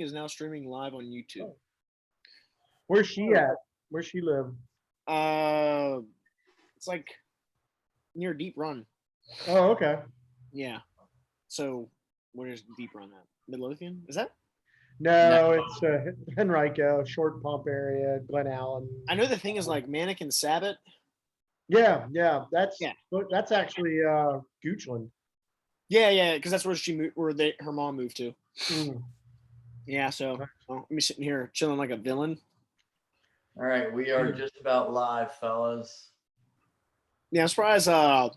is now streaming live on YouTube. Where's she at? Where's she live? It's like near Deep Run. Oh, okay. Yeah. So where's Deep Run at? Midlothian? Is that? No, it's Henrico, Short Pump area, Glen Allen. I know the thing is like Mannequin Sabbath. Yeah. That's Yeah. That's actually Goochland. Yeah, because that's where she moved, her mom moved to. Mm. Yeah, so I'm sitting here chilling like a villain. All right, we are just about live, fellas. Yeah, I'm surprised. What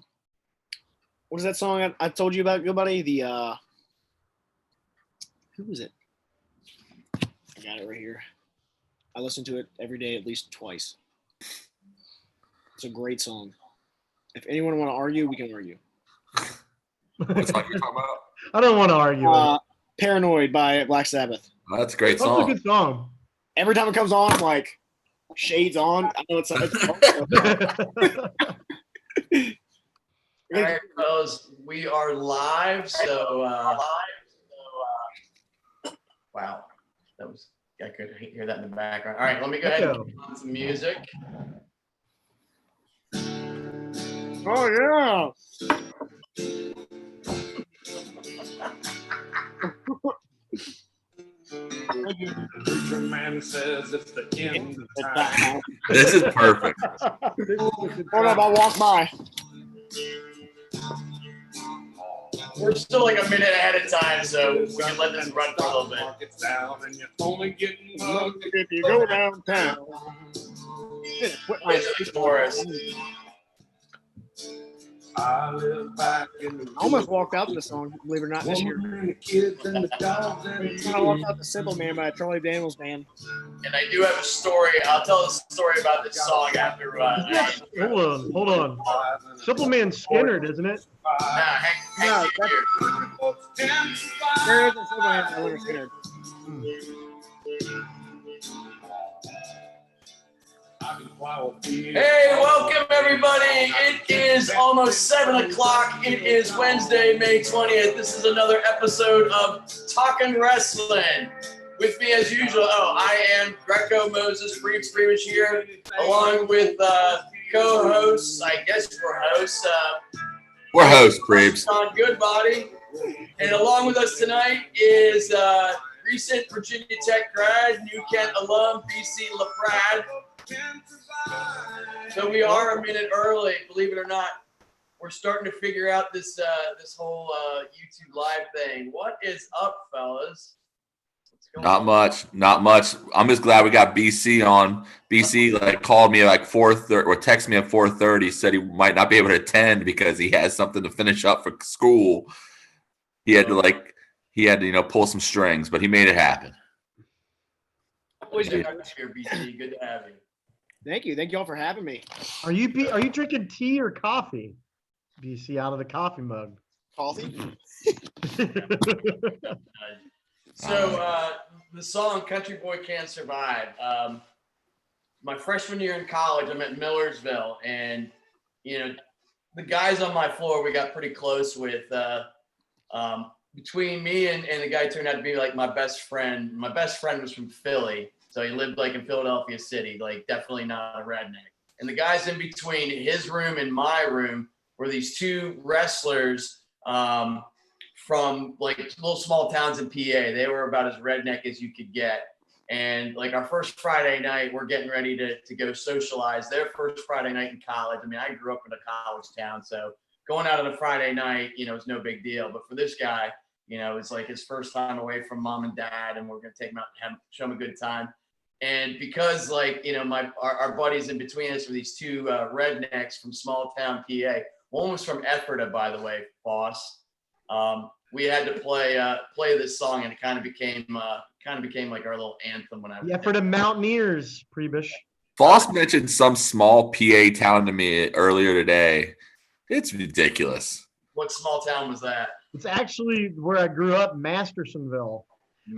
is that song I told you about, good buddy? The who was it? I got it right here. I listen to it every day at least twice. It's a great song. If anyone want to argue, we can argue. What song you talking about? I don't want to argue. Paranoid by Black Sabbath. Oh, that's a great That's song. a good song. Every time it comes on, I'm like, shades on. I know it's All right, fellas, we are live. So, wow, that was, I could hear that in the background. All right, let me go ahead and put on some music. Oh, yeah. Preacher man says it's the end of time. This is perfect. Hold up, I'll walk by. We're still like a minute ahead of time, so we can let this run for a little bit. Market's down and you're only getting mugged If you go downtown. It's for us. I live back in the I almost walked out to the song, believe it or not, this year. woman and the kids and the dogs and I walked out to Simple Man by Charlie Daniels Band. And I do have a story. I'll tell a story about this song after. Hold on. Simple Man Skinner, isn't it? Hang No, here. There is a Simple Man by Leonard Skinner. Hey, welcome everybody. It is almost 7 o'clock. It is Wednesday, May 20th. This is another episode of Talkin Wrestling. With me as usual, I am Greco Moses Freeman here, along with co-hosts, I guess we're hosts. We're hosts, Creeps. Sean Goodbody. And along with us tonight is recent Virginia Tech grad, New Kent alum, BC LaPrade. So we are a minute early, believe it or not. We're starting to figure out this this whole YouTube live thing. What is up, fellas? What's going Not on? much. I'm just glad we got BC on. BC called me like 4:30 or texted me at 4:30. Said he might not be able to attend because he has something to finish up for school. He had to pull some strings, but he made it happen. Always good to have you here, BC. Good to have you. Thank you. Thank you all for having me. Are you drinking tea or coffee? BC out of the coffee mug. Coffee? So the song "Country Boy Can't Survive." My freshman year in college, I'm at Millersville, and the guys on my floor we got pretty close with. Between me and the guy turned out to be like my best friend. My best friend was from Philly, so he lived like in Philadelphia City, like definitely not a redneck. And the guys in between his room and my room were these two wrestlers from like little small towns in PA. They were about as redneck as you could get. And like our first Friday night, we're getting ready to go socialize. Their first Friday night in college. I mean, I grew up in a college town, so going out on a Friday night, is no big deal. But for this guy, it's like his first time away from mom and dad, and we're gonna take him out and show him a good time. And because our buddies in between us were these two rednecks from small town PA. One was from Ephrata, by the way, boss. We had to play this song, and it kind of became like our little anthem when I was. Yeah, for the Mountaineers, Prebish. Foss mentioned some small PA town to me earlier today. It's ridiculous. What small town was that? It's actually where I grew up, Mastersonville,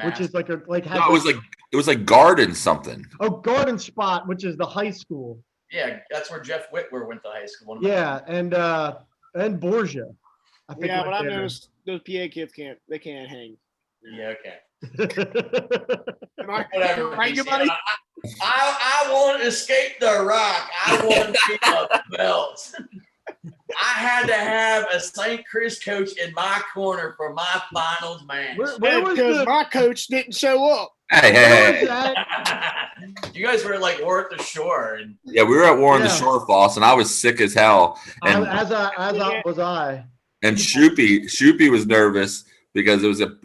which is like it was like Garden something. Oh, Garden Spot, which is the high school. Yeah, that's where Jeff Whitwer went to high school. Yeah, and Borgia. I think Yeah, but I've noticed those PA kids can't hang. Yeah, okay. Am I Whatever. right, BC. good buddy? I want to escape the rock. I want to keep a belt. I had to have a St. Chris coach in my corner for my finals match. Where was Because my coach didn't show up. Hey, where was hey, hey. that? You guys were like War at the Shore, and Yeah, we were at War on the Yeah. Shore, Foss, and I was sick as hell. And As I was I. and Shoopy was nervous because it was a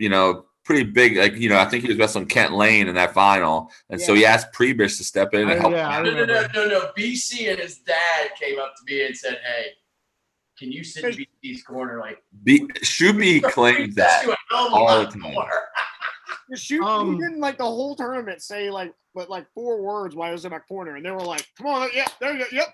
pretty big, like I think he was wrestling Kent Lane in that final, and so he asked Prebish to step in and help. Yeah, I no. remember. BC and his dad came up to me and said, "Hey, can you sit in BC's corner?" Like Shoopy claims that all the time. Shoot, he didn't like the whole tournament say but 4 words while he was in my corner, and they were like, "Come on, yeah, there you go, yep,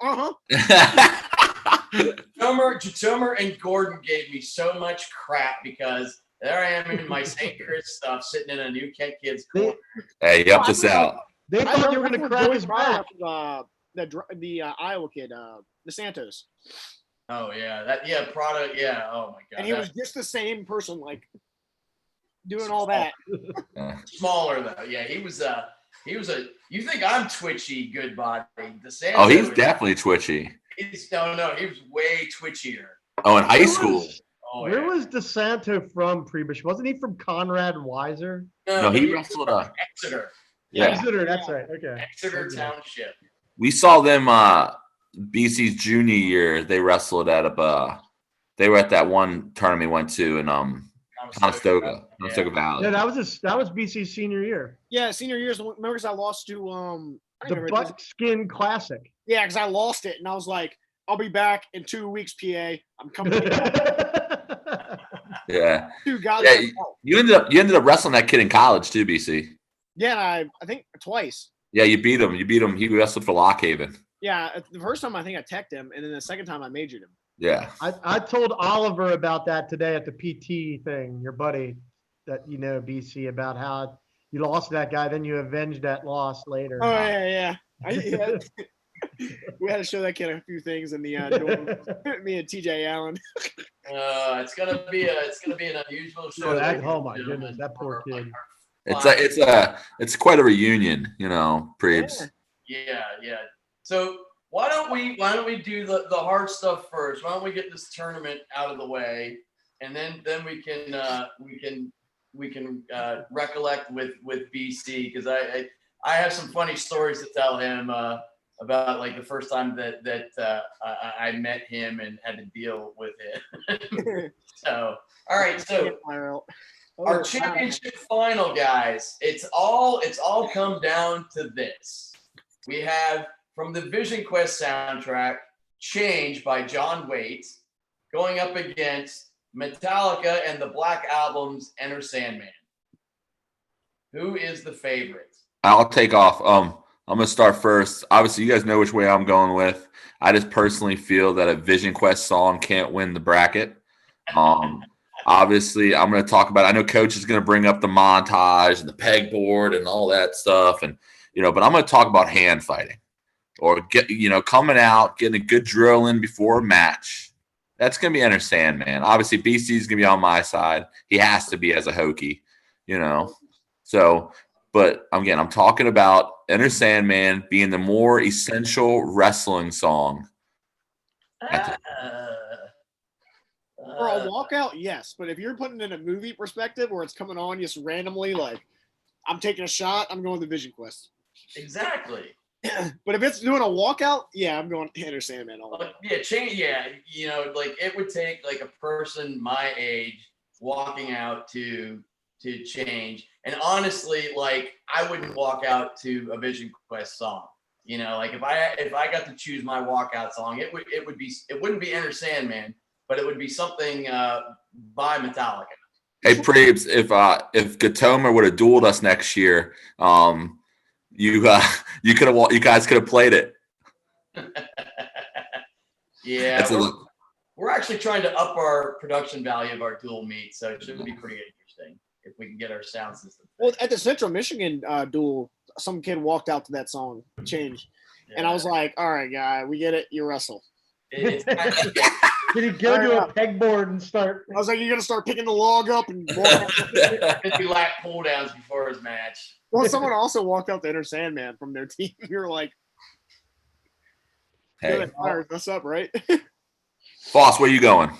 Jatomer and Gordon gave me so much crap because there I am in my St. Chris stuff, sitting in a New Kent Kids corner. Hey, you helped us out. They thought you were going to crack his back. The Iowa kid, the Santos, Oh yeah, Prada, yeah. Oh my god, and he was just the same person, doing all that. Smaller though. Yeah, he was a. You think I'm twitchy, good body? Oh, he's definitely twitchy. He was way twitchier. Oh, in high school. Where was DeSanto from, Prebish? Wasn't he from Conrad and Weiser? No, he wrestled Exeter. Yeah, Exeter, that's right. Okay. Exeter Township. we saw them BC's junior year. They wrestled at they were at that one tournament we went to in Conestoga Valley. Yeah, that was BC's senior year. Yeah, senior years. Remember, because I lost to The Buckskin Classic. Yeah, because I lost it, and I was like, "I'll be back in 2 weeks, PA. I'm coming back." Yeah. Dude, God, Yeah, you ended up wrestling that kid in college too, BC. yeah, I think twice. Yeah, you beat him. He wrestled for Lockhaven. Yeah, the first time I think I teched him, and then the second time I majored him. Yeah. I told Oliver about that today at the PT thing, your buddy that BC, about how you lost that guy, then you avenged that loss later. Oh yeah. We had to show that kid a few things in the dorm. Me and TJ Allen. It's gonna be an unusual show. Oh my goodness, that poor kid. It's quite a reunion, Prebes. Yeah. So why don't we do the hard stuff first? Why don't we get this tournament out of the way, and then we can recollect with BC, because I have some funny stories to tell him about the first time that I met him and had to deal with it. So all right, so our championship final, guys. It's all come down to this. We have, from the Vision Quest soundtrack, Change by John Waite, going up against Metallica and the Black Album's Enter Sandman. Who is the favorite? I'll take off. I'm gonna start first. Obviously, you guys know which way I'm going with. I just personally feel that a Vision Quest song can't win the bracket. Obviously, I'm going to talk about. I know Coach is going to bring up the montage and the pegboard and all that stuff, but I'm going to talk about hand fighting, or coming out, getting a good drill in before a match. That's going to be Enter Sandman. Obviously, BC is going to be on my side. He has to be as a Hokie, So, but again, I'm talking about Enter Sandman being the more essential wrestling song. For a walkout, yes. But if you're putting it in a movie perspective where it's coming on just randomly, I'm taking a shot, I'm going to Vision Quest. Exactly. But if it's doing a walkout, yeah, I'm going Enter Sandman all day. Yeah, change. Yeah, it would take a person my age walking out to change. And honestly, I wouldn't walk out to a Vision Quest song. If I got to choose my walkout song, it wouldn't be Enter Sandman, but it would be something by Metallica. Hey, Prebes, if Gatoma would have dueled us next year, you guys could have played it. Yeah, we're actually trying to up our production value of our dual meet, so it should be pretty interesting if we can get our sound system. Well, at the Central Michigan duel, some kid walked out to that song, Change. Yeah. And I was like, all right, guy, we get it. You wrestle. It's Did he go to a pegboard and start? I was like, you're gonna start picking the log up and walk. He lap pull downs before his match. Well, someone also walked out to Enter Sandman from their team. You're like, Hey, good, fires us up, right? Boss, where you going?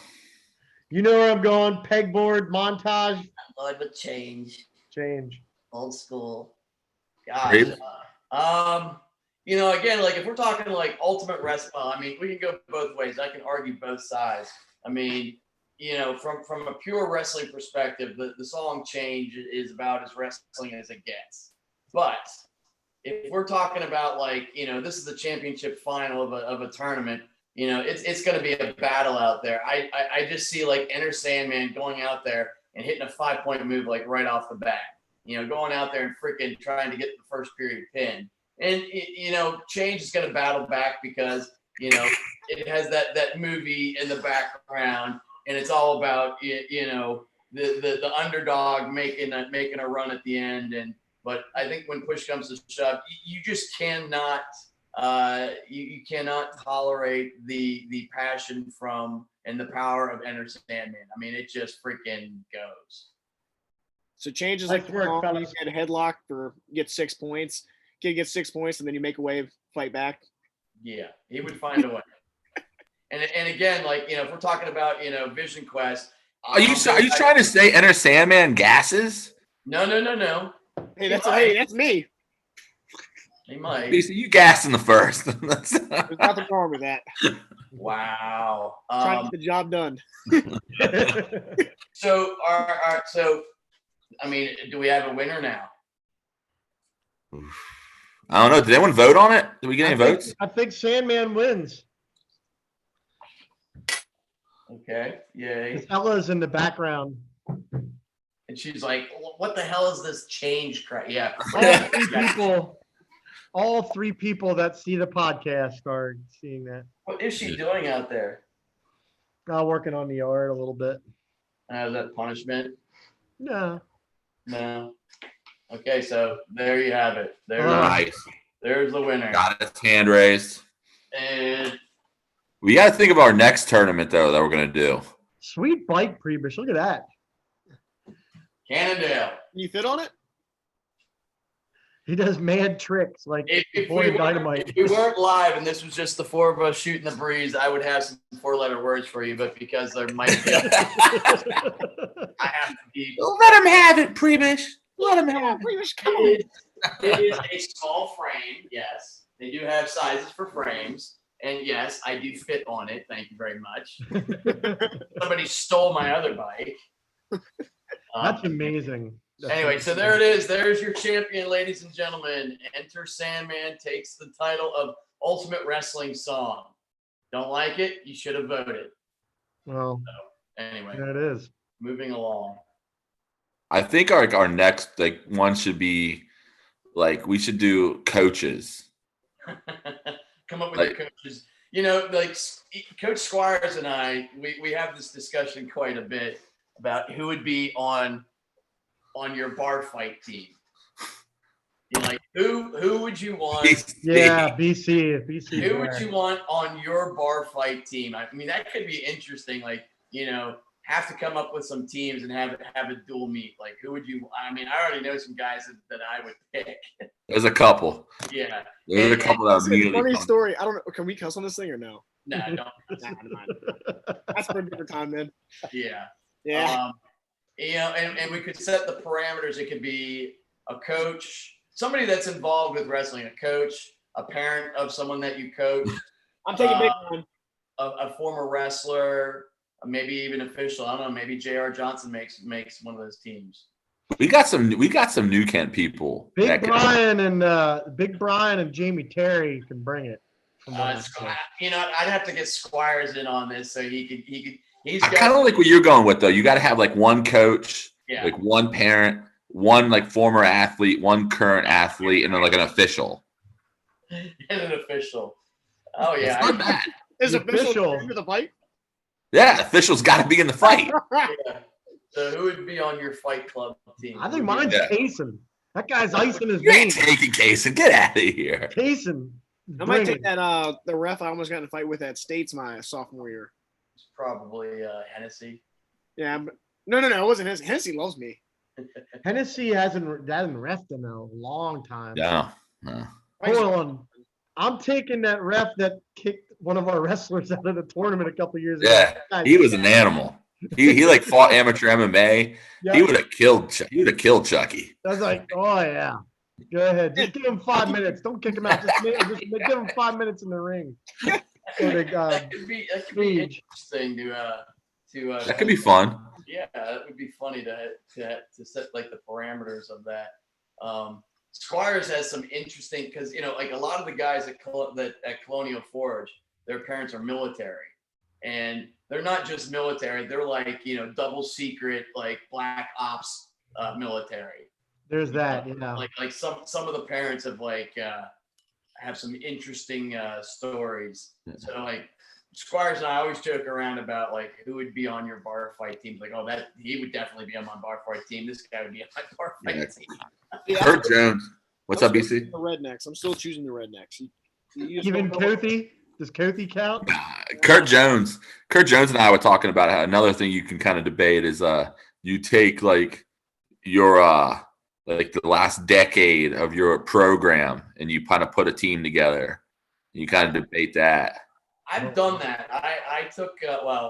You know where I'm going? Pegboard montage. Lord with change. Change. Old school. Gosh. Reed? Again, like if we're talking like ultimate wrestling, I mean, we can go both ways. I can argue both sides. I mean, from a pure wrestling perspective, the song Change is about as wrestling as it gets. But if we're talking about like, this is the championship final of a tournament, it's going to be a battle out there. I just see like Enter Sandman going out there and hitting a 5-point move like right off the bat. Going out there and freaking trying to get the first period pin. And, Change is going to battle back because, it has that movie in the background and it's all about, the underdog making a run at the end. But I think when push comes to shove, you just cannot, you cannot tolerate the passion from and the power of Enter Sandman. I mean, it just freaking goes. So Change is Nice like work, you fellas. get a headlock or get 6 points. Kid gets 6 points and then you make a wave, fight back. Yeah, he would find a way. And again, like if we're talking about Vision Quest, Are you trying to say Enter Sandman gasses? No. Hey, that's me. He might. You gassed in the first. There's nothing wrong with that. Wow. Trying to get the job done. So, I mean, do we have a winner now? I don't know. Did anyone vote on it? Did we get any votes? I think Sandman wins. Okay. Yay. Ella's in the background. And she's like, "What the hell is this change crap?" Yeah. All three people that see the podcast are seeing that. What is she doing out there? Working on the yard a little bit. Is that punishment? No. No. Okay, so there you have it. Nice. There's the winner. Got his hand raised. And We got to think of our next tournament, though, that we're going to do. Sweet bike, Prebish. Look at that. Cannondale. You fit on it? He does mad tricks like If Boy we Dynamite. weren't live and this was just the four of us shooting the breeze, I would have some 4-letter words for you, but because there might be, I have to be. Let him have it, Prebish. Let him have it. Prebish, come on. It is a small frame, yes. They do have sizes for frames. And yes, I do fit on it. Thank you very much. Somebody stole my other bike. That's amazing. Anyway, so there it is. There's your champion, ladies and gentlemen. Enter Sandman takes the title of Ultimate Wrestling Song. Don't like it? You should have voted. Well, Anyway, there it is. moving along. I think our next one should be we should do coaches. Come up with your coaches. Coach Squires and I, we have this discussion quite a bit about who would be on your bar fight team. Who would you want? Yeah, BC. Who would you want on your bar fight team? I mean, that could be interesting. Have to come up with some teams and have a dual meet. Who would you? I mean, I already know some guys that I would pick. There's a couple. Yeah. There's a couple that immediately. Funny story. I don't know. Can we cuss on this thing or no? No, don't. Nah, that's for a different time, man. Yeah. Yeah. And we could set the parameters. It could be a coach, somebody that's involved with wrestling, a coach, a parent of someone that you coach. I'm taking big one. A former wrestler, maybe even official. I don't know. Maybe J.R. Johnson makes one of those teams. We got some New Kent people. Big Brian and Jamie Terry can bring it. I'd have to get Squires in on this so he could. I kind of like what you're going with though. You got to have one coach, yeah, one parent, one former athlete, one current athlete, and then an official. And an official. Oh yeah. It's not bad. Is The official official. into the fight? Yeah, official's got to be in the fight. Yeah. So who would be on your fight club team? I think mine's Kaysen. That guy's icing his You ain't veins. taking Kaysen. Get out of here. Kaysen. I might take that the ref I almost got in a fight with at States my sophomore year. It's probably Hennessy. Yeah, but no, it wasn't Hennessy. Hennessy loves me. Hennessy hasn't refed in a long time. Yeah. No. Portland, I'm taking that ref that kicked one of our wrestlers out of the tournament a couple years ago. Yeah, That he was an animal. He like fought amateur MMA. Yeah. He would have killed. He would have killed Chucky. I was like, oh yeah, go ahead. Just give him 5 minutes. Don't kick him out. Just give him 5 minutes in the ring. So they, That could be interesting to That could be fun. Yeah, that would be funny to set like the parameters of that. Squires has some interesting, because like a lot of the guys at Colonial Forge, their parents are military, and they're not just military. They're like double secret, like black ops military. There's that, Like some of the parents have some interesting stories. So like Squires and I always joke around about like who would be on your bar fight team. Like, oh, that he would definitely be on my bar fight team. This guy would be on my bar fight team. Yeah, Kurt Jones. What's up, BC? The Rednecks. I'm still choosing the Rednecks. Even Kothi? Does Kothi count? Kurt Jones. Kurt Jones and I were talking about how another thing you can kind of debate is you take like your like the last decade of your program and you kind of put a team together. You kind of debate that. I've done that. I took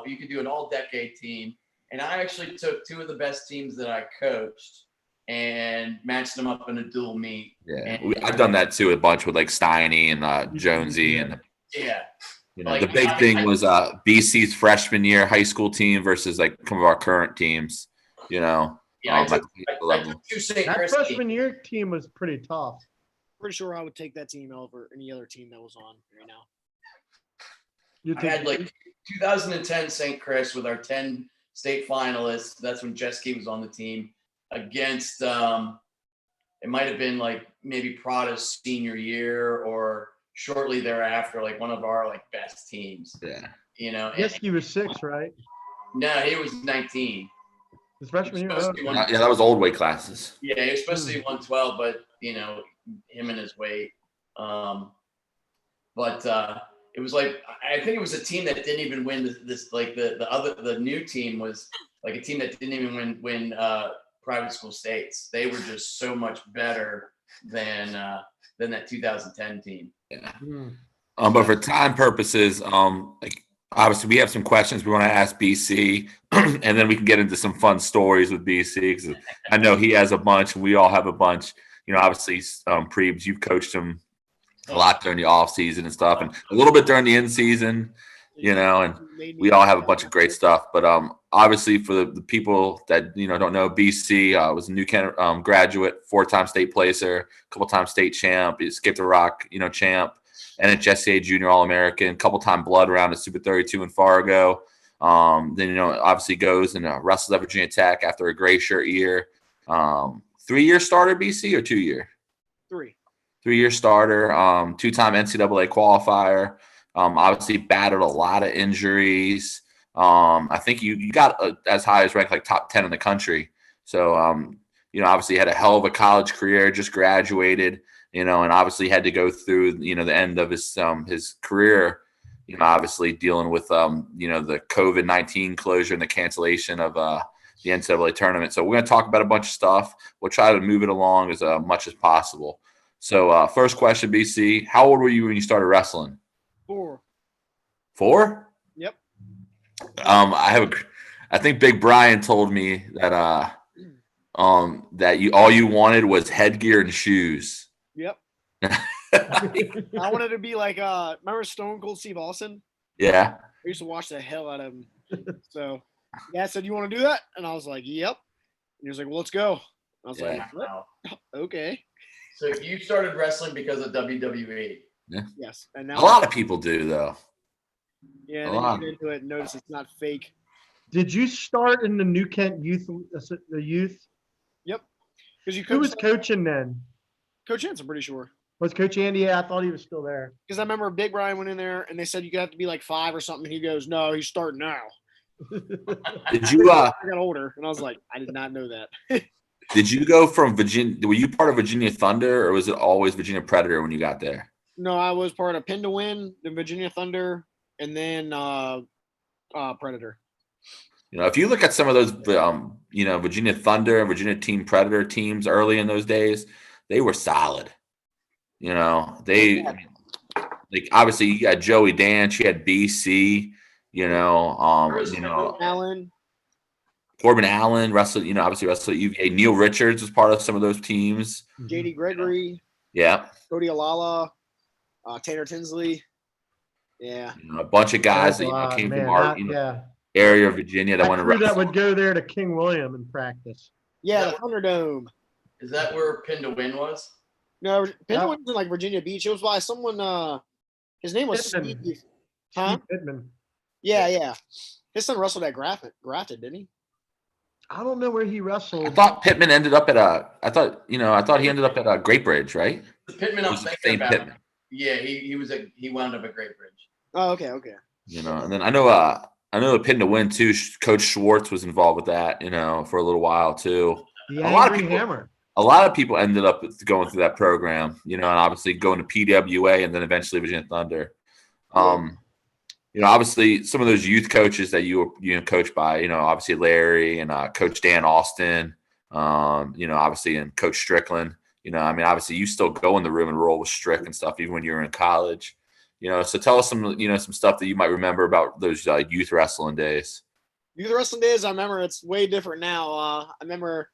you could do an all-decade team, and I actually took two of the best teams that I coached and matched them up in a dual meet. Yeah, I've done that too a bunch with like Steiny and Jonesy and yeah. Like, the big thing was BC's freshman year high school team versus like some of our current teams. Yeah, I took two St. That Chris freshman year team was pretty tough. Pretty sure I would take that team over any other team that was on right now. I had like 2010 St. Chris with our 10 state finalists. That's when Jeske was on the team against, it might have been like maybe Prada's senior year or shortly thereafter, like one of our like best teams. Yeah. Jeske was 6, right? No, he was 19. His freshman year? Yeah, that was old weight classes. Yeah, he was supposed to be 112, but him and his weight. It was like, I think it was a team that didn't even win this like the new team was like a team that didn't even win private school states. They were just so much better than that 2010 team. Yeah. But for time purposes, like obviously we have some questions we want to ask BC, and then we can get into some fun stories with BC because I know he has a bunch and we all have a bunch. Obviously, Prebes, you've coached him a lot during the off season and stuff, and a little bit during the in season, and we all have a bunch of great stuff. But obviously, for the people that don't know, BC was a New Kent graduate, 4-time state placer, couple-time state champ, he skipped the rock, champ, NHSA junior All-American, couple-time blood round at Super 32 in Fargo. Then obviously goes and wrestles at Virginia Tech after a gray shirt year. 3-year starter, BC, or 2-year? 3-year starter, 2-time NCAA qualifier. Obviously battled a lot of injuries. I think you got as high as ranked like top 10 in the country. So, obviously had a hell of a college career, just graduated, and obviously had to go through, the end of his career, obviously dealing with, the COVID-19 closure and the cancellation of the NCAA tournament. So we're going to talk about a bunch of stuff. We'll try to move it along as much as possible. So first question, BC, how old were you when you started wrestling? 4. 4? Yep. I think Big Brian told me that that all you wanted was headgear and shoes. Yep. I wanted to be like remember Stone Cold Steve Austin? Yeah. I used to watch the hell out of him. So Dad said, "You want to do that?" And I was like, "Yep." And he was like, "Well, let's go." I was like, Wow. "Okay." So you started wrestling because of WWE. Yeah. Yes. And now A lot of people do though. Yeah, then you get into it and notice it's not fake. Did you start in the New Kent youth? The youth? Yep. Because Who was coaching then? Coach Hance, I'm pretty sure. Was Coach Andy? Yeah, I thought he was still there. Because I remember Big Brian went in there and they said you have to be like 5 or something. He goes, "No, he's starting now." Did you? I got older and I was like, I did not know that. Did you go from Virginia? Were you part of Virginia Thunder or was it always Virginia Predator when you got there? No, I was part of Pin to Win, the Virginia Thunder, and then Predator. You know, if you look at some of those, Virginia Thunder and Virginia Team Predator teams early in those days, they were solid. You know, like obviously you got Joey Dance, you had BC, Allen. Corbin Allen wrestled, obviously wrestled at UVA. Neil Richards was part of some of those teams. JD Gregory. Yeah. Cody Alala. Tanner Tinsley. Yeah. A bunch of guys That's a that lot, came man. from our Yeah. area of Virginia that That went to crew that wrestle. would go there to King William and practice. Yeah, the Thunderdome. Is that where Pin to Win was? No, Pendleton Yeah. was in like Virginia Beach. It was by someone. His name was Pittman. Steve. Huh? Steve Pittman. Yeah. His son wrestled at Grafton, didn't he? I don't know where he I wrestled. thought Pittman ended up at I thought he ended up at Great Bridge, right? The Pittman I'm Was it thinking St. about. Pittman? Yeah, he wound up at Great Bridge. Oh, okay. And then I know the Pin to Win too. Coach Schwartz was involved with that, for a little while too. The A lot of Angry people- Hammer. A lot of people ended up going through that program, and obviously going to PWA and then eventually Virginia Thunder. Obviously some of those youth coaches that you were coached by, obviously Larry and Coach Dan Austin, obviously and Coach Strickland. Obviously you still go in the room and roll with Strick and stuff even when you were in college. So tell us some stuff that you might remember about those youth wrestling days. Youth wrestling days, I remember it's way different now. I remember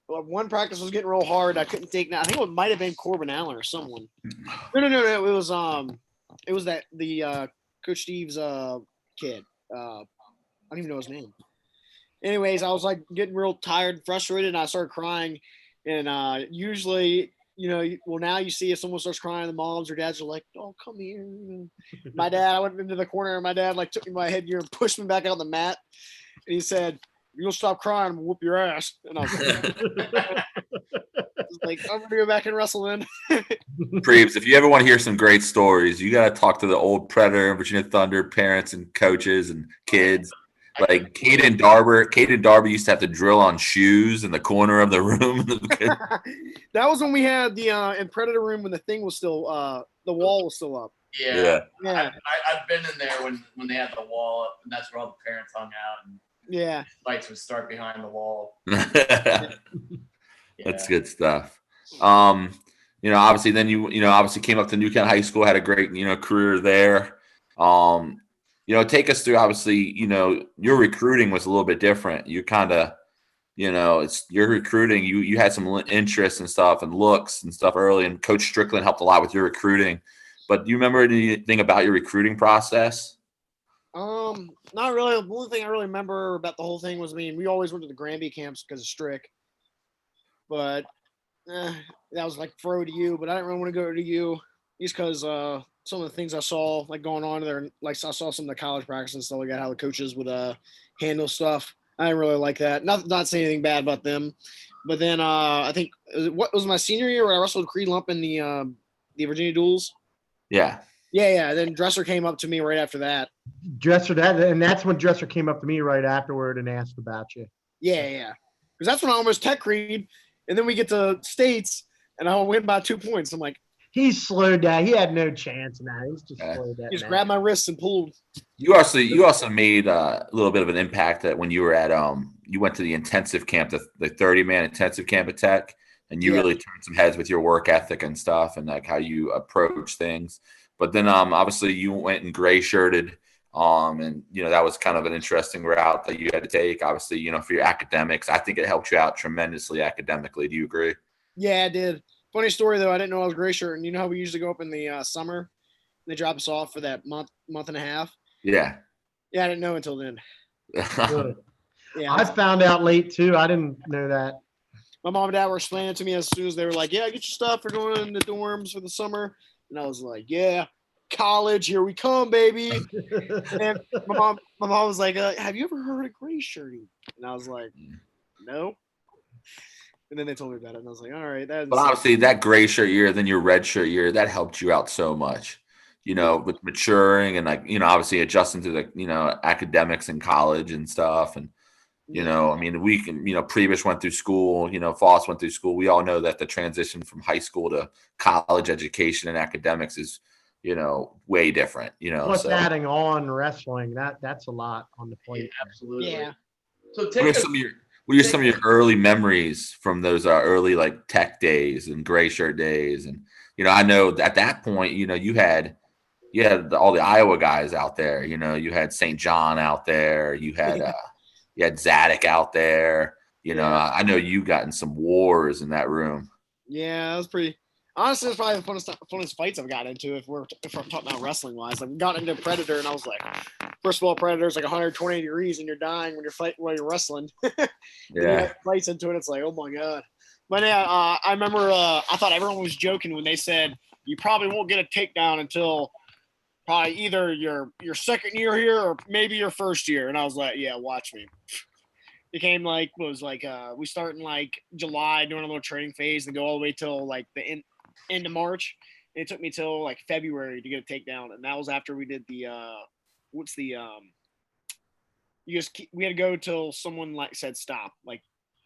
one practice was getting real hard. I couldn't take that. I think it might have been Corbin Allen or someone. No. It was the Coach Steve's kid. I don't even know his name. Anyways, I was like getting real tired, frustrated, and I started crying. And usually, now you see if someone starts crying, the moms or dads are like, "Oh, come here." My dad, I went into the corner, and my dad took me by my headgear and pushed me back out on the mat. And he said, "You'll stop crying, and whoop your ass." And I was like, "I'm gonna go back and wrestle then." Preebs, if you ever want to hear some great stories, you got to talk to the old Predator and Virginia Thunder parents and coaches and kids. Like Caden Darby used to have to drill on shoes in the corner of the room. That was when we had the in Predator room when the thing was still the wall was still up. Yeah. Yeah. I've been in there when they had the wall up, and that's where all the parents hung out, and Yeah. fights would start behind the wall. That's good stuff. Obviously then you obviously came up to New Kent High School, had a great, career there. Take us through, obviously, your recruiting was a little bit different. You kind of, it's your recruiting, you had some interest and stuff and looks and stuff early, and Coach Strickland helped a lot with your recruiting. But do you remember anything about your recruiting process? Not really. The only thing I really remember about the whole thing was, we always went to the Granby camps because of Strick. But that was like for ODU, but I didn't really want to go to ODU just because some of the things I saw going on there. Like I saw some of the college practice and stuff like that, how the coaches would handle stuff. I didn't really like that. Not saying anything bad about them. But then I think what was my senior year where I wrestled Creed Lump in the Virginia Duels. Yeah. Yeah. Then Dresser came up to me right after that. That's when Dresser came up to me right afterward and asked about you. Yeah. Because that's when I almost tech Creed, and then we get to states, and I win by 2 points. I'm like, he's slowed down. He had no chance now. He's just slowed down. He just grabbed my wrists and pulled. You also made a little bit of an impact that when you were at you went to the intensive camp, the 30-man intensive camp at Tech, and you really turned some heads with your work ethic and stuff, and like how you approach things. But then obviously you went and gray shirted. And that was kind of an interesting route that you had to take. Obviously, for your academics, I think it helped you out tremendously academically. Do you agree? Yeah, I did. Funny story though, I didn't know I was gray shirt, and you know how we used to go up in the summer, they drop us off for that month and a half. Yeah. Yeah, I didn't know until then. Good. Yeah, I found out late too. I didn't know that. My mom and dad were explaining it to me as soon as they were like, "Yeah, get your stuff. We're going in the dorms for the summer," and I was like, "Yeah." College, here we come, baby. And my mom was like, "Have you ever heard of gray shirting?" And I was like, "No." And then they told me about it, and I was like, "All right." But obviously, that gray shirt year, then your red shirt year, that helped you out so much. With maturing and obviously adjusting to the academics in college and stuff, and we can Prebish went through school, Foss went through school. We all know that the transition from high school to college education and academics is way different, Plus so adding on wrestling, that's a lot on the plate. Absolutely. Yeah. So what take are us. some of your early memories from those early like tech days and gray shirt days? And I know at that point, you had all the Iowa guys out there. You had St. John out there. You had Zadok out there. Yeah. I know you got in some wars in that room. Yeah, that was pretty. Honestly, it's probably the funnest fights I've gotten into if we're talking about wrestling wise. Like, we got into Predator, and I was like, first of all, Predator's like 120 degrees, and you're dying when you're fighting while you're wrestling. Then you Yeah. have fights into it. It's like, oh my god. But yeah, I remember I thought everyone was joking when they said you probably won't get a takedown until probably either your second year here or maybe your first year. And I was like, yeah, watch me. It came like we start in like July doing a little training phase and go all the way till like the end of March. And it took me till like February to get a takedown, and that was after we did the we had to go till someone like said stop. Like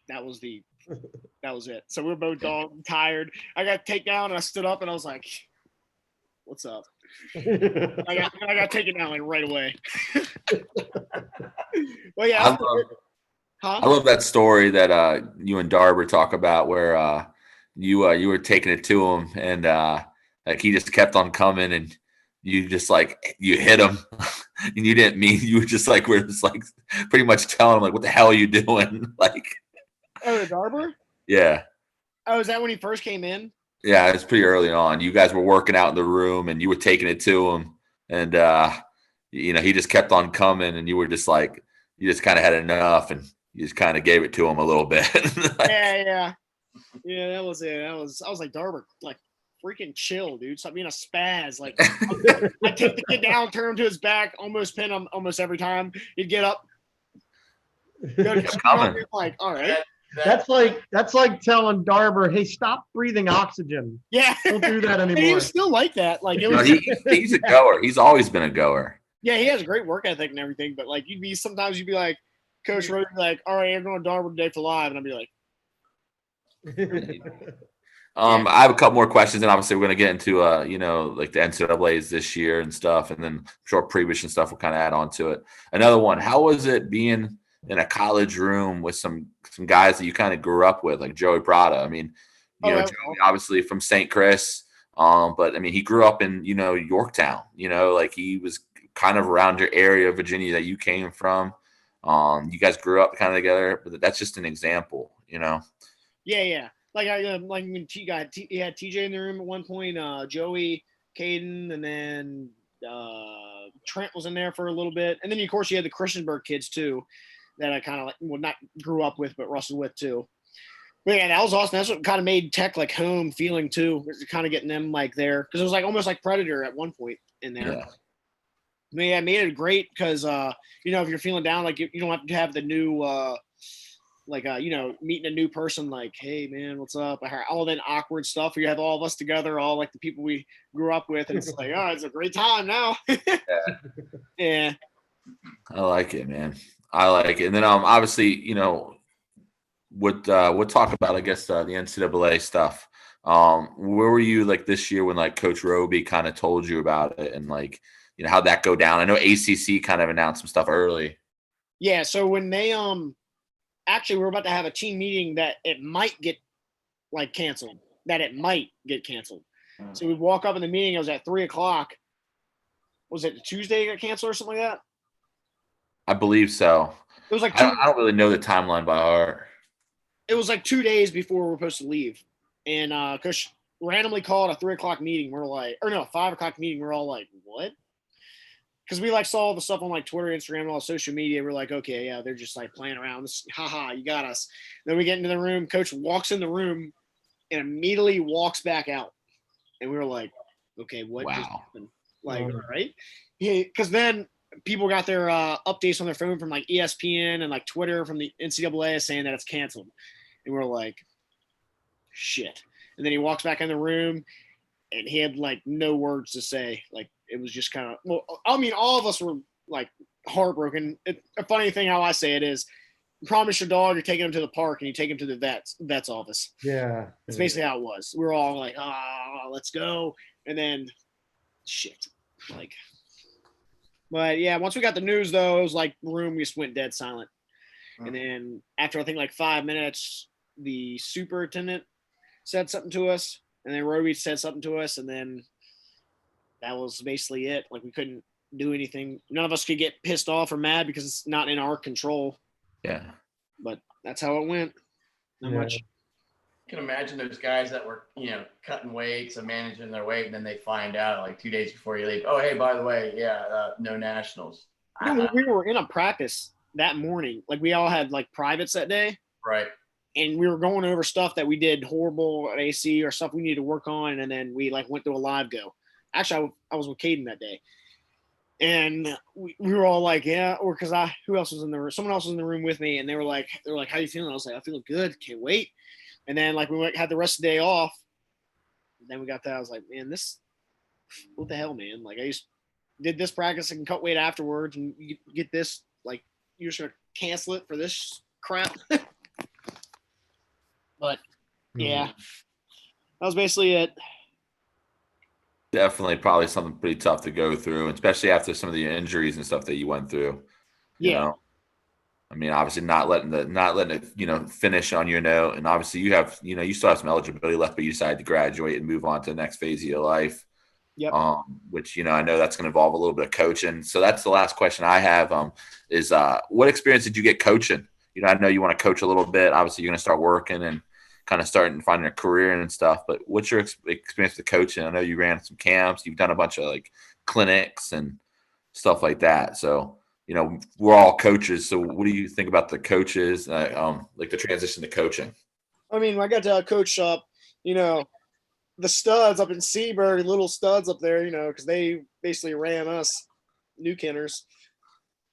that was it. So we were both all tired. I got takedown and I stood up and I was like, "What's up?" I got taken down like right away. Well, yeah. I love that story that you and Darber talk about where you were taking it to him and like he just kept on coming and you just like you hit him and you didn't mean you were just like pretty much telling him like what the hell are you doing like Oh, the Darber? Yeah. Oh, is that when he first came in? Yeah, it's pretty early on. You guys were working out in the room and you were taking it to him and he just kept on coming and you were just like you just kind of had enough and you just kind of gave it to him a little bit. Yeah, that was it. I was like, Darber, like, freaking chill, dude. Stop being a spaz. Like, I take the kid down, turn him to his back, almost pin him almost every time. He'd get up. Coming. Like, all right. That's like telling Darber, hey, stop breathing oxygen. Yeah. Don't do that And he anymore. was still like that. Like, it No, was. he's a goer. He's always been a goer. Yeah, he has a great work ethic and everything. But like, sometimes you'd be like, Coach Rhodes would be like, all right, I'm going to Darber today for live, and I'd be like. I have a couple more questions, and obviously we're going to get into like the NCAA's this year and stuff, and then I'm sure previous and stuff will kind of add on to it. Another one, how was it being in a college room with some guys that you kind of grew up with, like Joey Prada? I mean, Joey obviously from St. Chris, but I mean he grew up in Yorktown. Like he was kind of around your area of Virginia that you came from. You guys grew up kind of together, but that's just an example, Yeah. Like like when he had TJ in the room at one point, Joey, Caden, and then Trent was in there for a little bit, and then of course you had the Christiansburg kids too, that I kind of not grew up with, but wrestled with too. But yeah, that was awesome. That's what kind of made Tech like home feeling too. Kind of getting them like there because it was like almost like Predator at one point in there. Yeah. But yeah, it made it great because if you're feeling down, like you don't have to have the new meeting a new person, like, hey man, what's up? All that awkward stuff. You have all of us together, all like the people we grew up with, and it's like, oh, it's a great time now. Yeah. I like it, man. I like it. And then obviously, we'll talk about, I guess, the NCAA stuff. Where were you like this year when like Coach Roby kind of told you about it and like how'd that go down? I know ACC kind of announced some stuff early. Yeah, so when they actually we're about to have a team meeting that it might get like canceled. So we walk up in the meeting. It was at 3:00. Was it Tuesday it got canceled or something like that? I believe so. It was like I don't really know the timeline by heart. It was like 2 days before we were supposed to leave, and Coach randomly called a 3:00 meeting. We're like, 5:00 meeting. We're all like, what? Because we like saw all the stuff on like Twitter, Instagram, and all social media. We're like, okay, yeah, they're just like playing around. Haha, you got us. Then we get into the room. Coach walks in the room and immediately walks back out. And we were like, okay, what just happened? Like, all right. Because then people got their updates on their phone from like ESPN and like Twitter from the NCAA saying that it's canceled. And we're like, shit. And then he walks back in the room and he had like no words to say. Like, it was just kind of, all of us were like heartbroken. A funny thing how I say it is, you promise your dog you're taking him to the park and you take him to the vet's office. Yeah. It's basically how it was. We were all like, let's go. And then shit. Like, but yeah, once we got the news though, it was like the room just went dead silent. And then after I think like 5 minutes, the superintendent said something to us, and then Roby said something to us, and then that was basically it. Like, we couldn't do anything. None of us could get pissed off or mad because it's not in our control. Yeah. But that's how it went. Not much. You can imagine those guys that were, cutting weights and managing their weight, and then they find out like 2 days before you leave, oh, hey, by the way, no nationals. We were in a practice that morning. Like, we all had like privates that day. Right. And we were going over stuff that we did horrible at AC or stuff we needed to work on. And then we like went through a live go. Actually, I was with Caden that day. And we were all like, yeah, or because who else was in the room? Someone else was in the room with me. And they were like, how you feeling? I was like, I feel good. Can't wait. And then like had the rest of the day off. And then we got that. I was like, man, what the hell, man? Like, I just did this practice and cut weight afterwards, and you get this, like, you're just gonna cancel it for this crap. But yeah, that was basically it. Definitely probably something pretty tough to go through, especially after some of the injuries and stuff that you went through. You know? I mean, obviously not letting it, finish on your note. And obviously you have, you still have some eligibility left, but you decided to graduate and move on to the next phase of your life. Yep. Which, I know that's going to involve a little bit of coaching. So that's the last question I have, is what experience did you get coaching? I know you want to coach a little bit. Obviously you're going to start working and kind of starting finding a career and stuff, but what's your experience with coaching? I know you ran some camps, you've done a bunch of like clinics and stuff like that. So, we're all coaches. So what do you think about the coaches, like the transition to coaching? I mean, I got to coach up, the studs up in Seaburg, little studs up there, because they basically ran us new Kenners.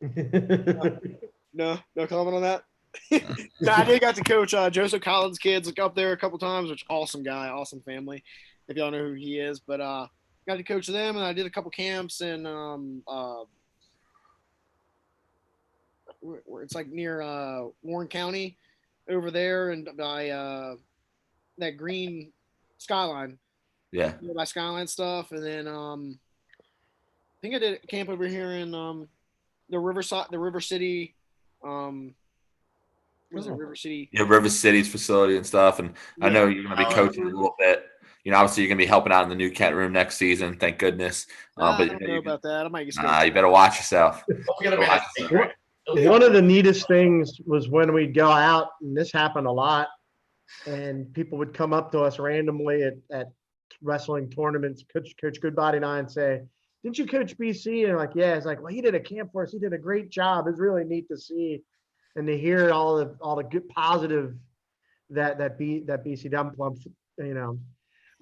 No comment on that. I did got to coach Joseph Collins' kids up there a couple times, which awesome guy, awesome family, if y'all know who he is. But got to coach them, and I did a couple camps in it's like near Warren County over there, and by that green skyline. Yeah. By skyline stuff, and then I think I did a camp over here in the River City. Was it River City? Yeah, River City's facility and stuff. And yeah. I know you're going to be coaching a little bit. Obviously you're going to be helping out in the new Kent room next season. Thank goodness. But I don't know about that. I might just you better watch yourself. One of the neatest things was when we'd go out, and this happened a lot, and people would come up to us randomly at wrestling tournaments, Coach Goodbody and I, and say, didn't you coach BC? And like, yeah. It's like, well, he did a camp for us. He did a great job. It's really neat to see and to hear all the good positive that BC dump,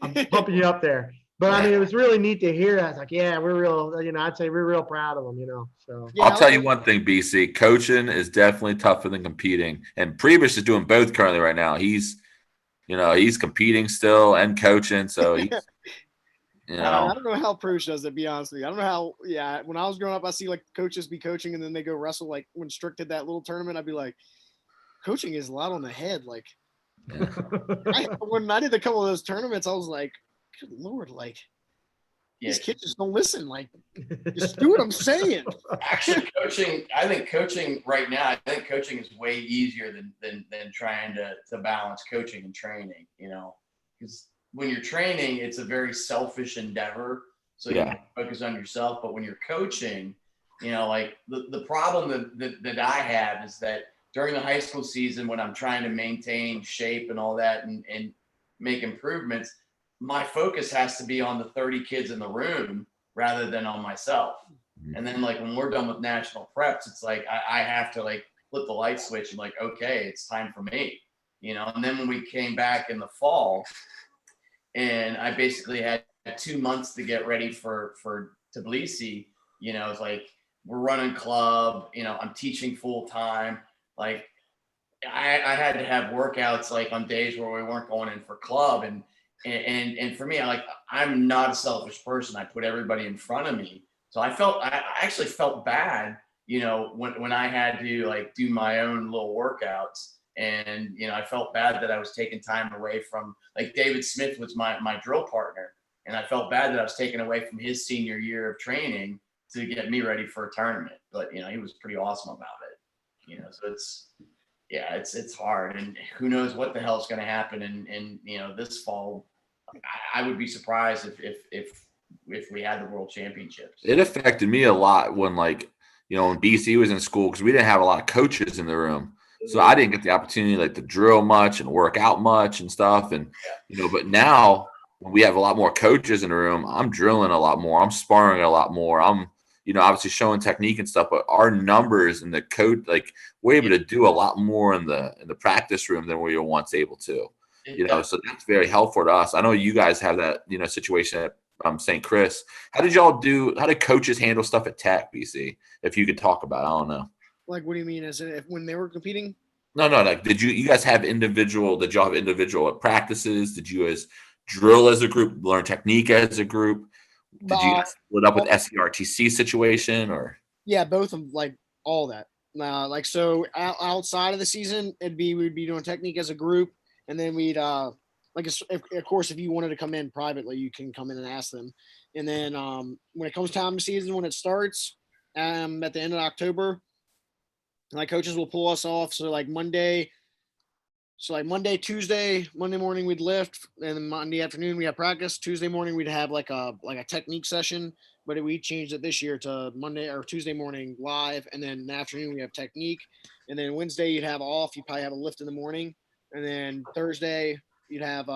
I'm pumping you up there. But I mean, it was really neat to hear. I was like, yeah, we're real, I'd say we're real proud of them, so. Yeah, I'll tell you one thing, BC, coaching is definitely tougher than competing. And Priebus is doing both currently right now. He's competing still and coaching. So he's, I don't know how Prush does it, to be honest with you. I don't know how, when I was growing up, I see like coaches be coaching and then they go wrestle. Like when Strick did that little tournament, I'd be like, coaching is a lot on the head. Like when I did a couple of those tournaments, I was like, good Lord, like these kids just don't listen. Like just do what I'm saying. Actually, I think coaching right now, is way easier than trying to balance coaching and training, because when you're training, it's a very selfish endeavor. So you can focus on yourself. But when you're coaching, like the problem that I have is that during the high school season, when I'm trying to maintain shape and all that and make improvements, my focus has to be on the 30 kids in the room rather than on myself. And then like when we're done with national preps, it's like I have to like flip the light switch and like, okay, it's time for me, and then when we came back in the fall and I basically had 2 months to get ready for Tbilisi, it's like we're running club, I'm teaching full time. Like I had to have workouts like on days where we weren't going in for club. And for me, I'm not a selfish person. I put everybody in front of me. So I actually felt bad, when I had to like do my own little workouts. And, I felt bad that I was taking time away from, like, David Smith was my drill partner. And I felt bad that I was taken away from his senior year of training to get me ready for a tournament. But, you know, he was pretty awesome about it, you know, so it's hard, and who knows what the hell's going to happen. And, you know, this fall, I would be surprised if we had the world championships. It affected me a lot when, like, you know, when BC was in school, because we didn't have a lot of coaches in the room. So I didn't get the opportunity like to drill much and work out much and stuff. And, you know, but now when we have a lot more coaches in the room, I'm drilling a lot more. I'm sparring a lot more. I'm, you know, obviously showing technique and stuff, but our numbers and the code, like, we're able to do a lot more in the practice room than we were once able to, you know, so that's very helpful to us. I know you guys have that, you know, situation at St. Chris. How did coaches handle stuff at Tech, BC? If you could talk about it, I don't know. Like, what do you mean? As if when they were competing? No. Like, did you guys have individual practices? Did you guys drill as a group, learn technique as a group? Did you guys split up with SERTC situation or? Yeah, both of like all that. Like, so outside of the season, we'd be doing technique as a group, and then we'd like, of course, if you wanted to come in privately, you can come in and ask them. And then when it comes time to season, when it starts at the end of October, like, coaches will pull us off. So like Monday, Tuesday, Monday morning we'd lift, and then Monday afternoon we have practice. Tuesday morning we'd have like a technique session, but we changed it this year to Monday or Tuesday morning live, and then in the afternoon we have technique, and then Wednesday you'd have off. You'd probably have a lift in the morning, and then Thursday you'd have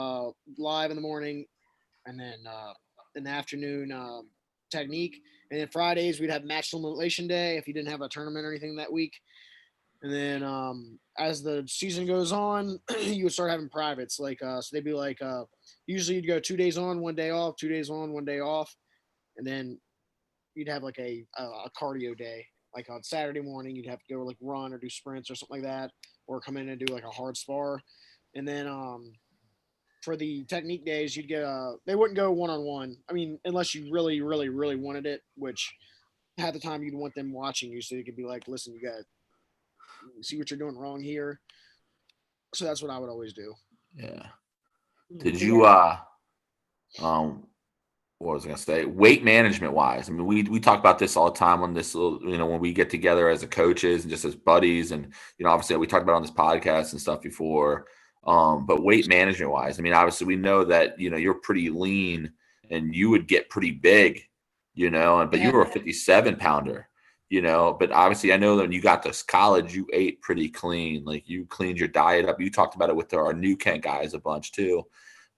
live in the morning, and then in the afternoon technique, and then Fridays we'd have match elimination day if you didn't have a tournament or anything that week. And then as the season goes on, you would start having privates. Like, so they'd be like, usually you'd go 2 days on, 1 day off, 2 days on, 1 day off. And then you'd have like a cardio day. Like on Saturday morning, you'd have to go like run or do sprints or something like that, or come in and do like a hard spar. And then for the technique days, you'd get they wouldn't go one-on-one. I mean, unless you really, really, really wanted it, which half the time you'd want them watching you so you could be like, listen, you got to see what you're doing wrong here. So that's what I would always do. Yeah. Did you what was I gonna say? Weight management wise, I mean, we talk about this all the time on this little, you know, when we get together as a coaches and just as buddies, and, you know, obviously we talked about on this podcast and stuff before. But weight management wise, I mean, obviously we know that, you know, you're pretty lean and you would get pretty big, you know, but you were a 57 pounder. You know, but obviously I know that when you got to college, you ate pretty clean. Like, you cleaned your diet up. You talked about it with our new Kent guys a bunch too.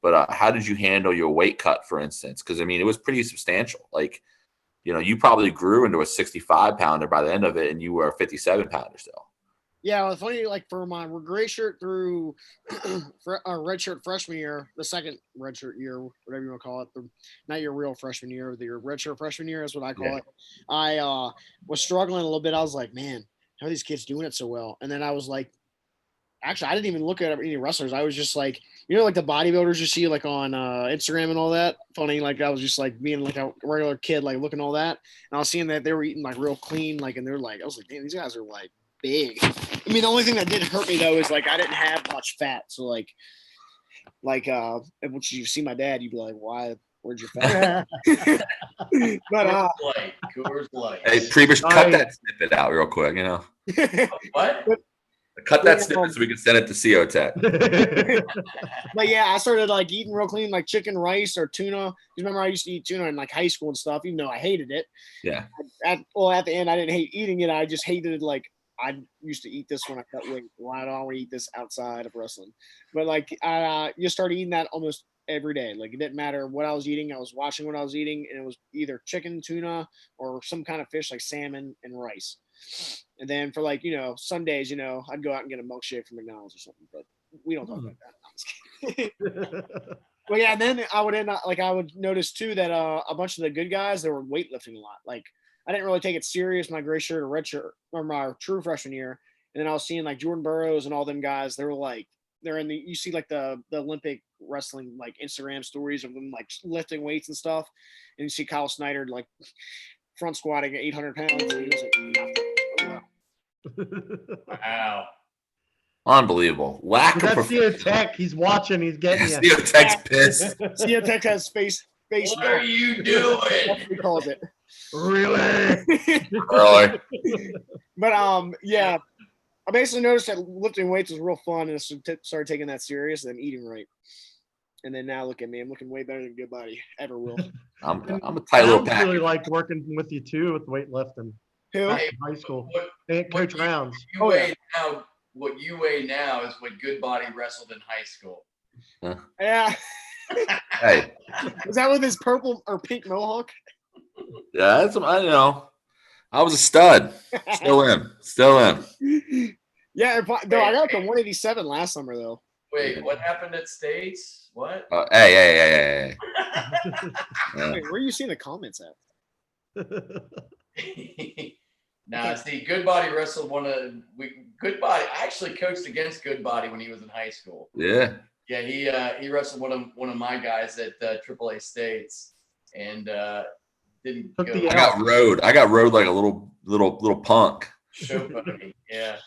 But how did you handle your weight cut, for instance? Because, I mean, it was pretty substantial. Like, you know, you probably grew into a 65 pounder by the end of it, and you were a 57 pounder still. Yeah, well, funny, like for my gray shirt through red shirt freshman year, the second red shirt year, whatever you want to call it, not your real freshman year, your red shirt freshman year is what I call it. I was struggling a little bit. I was like, man, how are these kids doing it so well? And then I was like, actually, I didn't even look at any wrestlers. I was just like, you know, like the bodybuilders you see like on Instagram and all that. Funny, like I was just like being like a regular kid, like looking all that, and I was seeing that they were eating like real clean, like, and they're like, I was like, damn, these guys are like big. I mean, the only thing that did hurt me though is like I didn't have much fat, so like once you see my dad, you'd be like, why? Where'd your fat? But Coors Light. Hey, Prebish, cut that snippet out real quick. You know What? Cut that snippet so we can send it to COTech. But yeah, I started like eating real clean, like chicken, rice, or tuna. Because remember, I used to eat tuna in like high school and stuff, even though I hated it. Yeah. At the end, I didn't hate eating it. I just hated it. Like, I used to eat this when I cut weight. Why don't I want to eat this outside of wrestling? But like, I just started eating that almost every day. Like, it didn't matter what I was eating. I was watching what I was eating, and it was either chicken, tuna, or some kind of fish like salmon and rice. And then for like, you know, Sundays, you know, I'd go out and get a milkshake from McDonald's or something, but we don't talk about that. Well, yeah, and then I would I would notice too that a bunch of the good guys, they were weightlifting a lot. Like, I didn't really take it serious my gray shirt or red shirt or my true freshman year. And then I was seeing like Jordan Burroughs and all them guys, they were like, they're in you see like the Olympic wrestling, like Instagram stories of them like lifting weights and stuff. And you see Kyle Snyder like front squatting at 800 pounds. And he was like, Wow. Unbelievable. Lack of That's Tech. He's watching. He's getting you. Tech's pissed. Tech's face face. What are you doing? That's what he calls it. Really? Really? But yeah, I basically noticed that lifting weights was real fun, and started taking that serious, and then eating right. And then now look at me, I'm looking way better than Good Body ever will. I'm a tight little Rounds package. really liked working with you too with weightlifting. Who? Back Hey, in high school. What, And Coach Rounds. you weigh now, what you weigh now is what Good Body wrestled in high school. Yeah. Hey, Was that with his purple or pink mohawk? yeah, that's I was a stud. Still in. Yeah, though I got the 187 last summer though. Wait, what happened at States? What? Hey. Wait, where are you seeing the comments at? Nah, see, Good Body wrestled Good Body. I actually coached against Good Body when he was in high school. Yeah. Yeah, he wrestled one of my guys at AAA States, and didn't Took go. the I got rode like a little punk. Show pony, yeah.